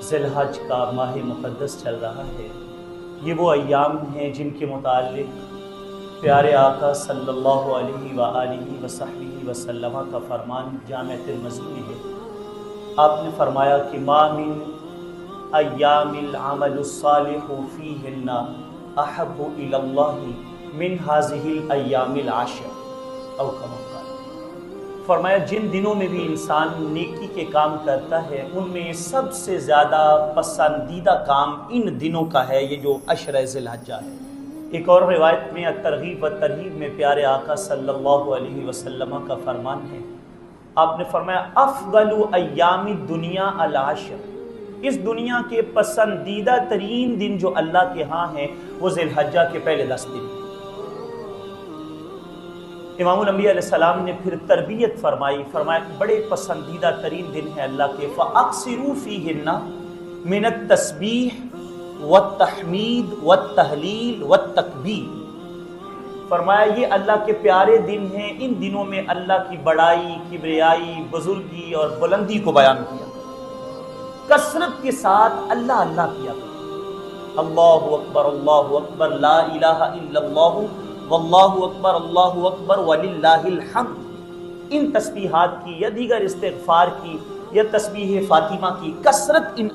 ذی الحج کا ماہ مقدس چل رہا ہے۔ یہ وہ ایام ہیں جن کے متعلق پیارے آقا صلی اللہ علیہ وآلہ وصحبہ وسلم کا فرمان جامع المضمون میں ہے۔ آپ نے فرمایا کہ ما من ایام العمل الصالح فیہن احب الی اللہ من هذه الایام العشر او کما قال۔ فرمایا جن دنوں میں بھی انسان نیکی کے کام کرتا ہے ان میں سب سے زیادہ پسندیدہ کام ان دنوں کا ہے، یہ جو عشر ذی الحجہ ہے۔ ایک اور روایت میں الترغیب و ترہیب میں پیارے آقا صلی اللہ علیہ وسلم کا فرمان ہے، آپ نے فرمایا افضل ایام الدنیا العشر، اس دنیا کے پسندیدہ ترین دن جو اللہ کے ہاں ہیں وہ ذی الحجہ کے پہلے 10 دن۔ امام الانبیاء علیہ السلام نے پھر تربیت فرمایا بڑے پسندیدہ ترین دن ہے اللہ کے، فَأَقْصِرُوا فِيهِنَّ مِنَ التَّسْبِيحِ وَالتَّحْمِيدِ وَالتَّهْلِيلِ وَالتَّكْبِيرِ۔ فرمایا یہ اللہ کے پیارے دن ہیں، ان دنوں میں اللہ کی بڑائی، کبریائی، بزرگی اور بلندی کو بیان کیا، کثرت کے ساتھ اللہ اللہ کیا، اللہ اکبر لا الہ الا اللہ واللہ اکبر وللہ الحمد۔ ان تسبیحات کی یا دیگر استغفار کی یا تسبیح فاطمہ کی کثرت ان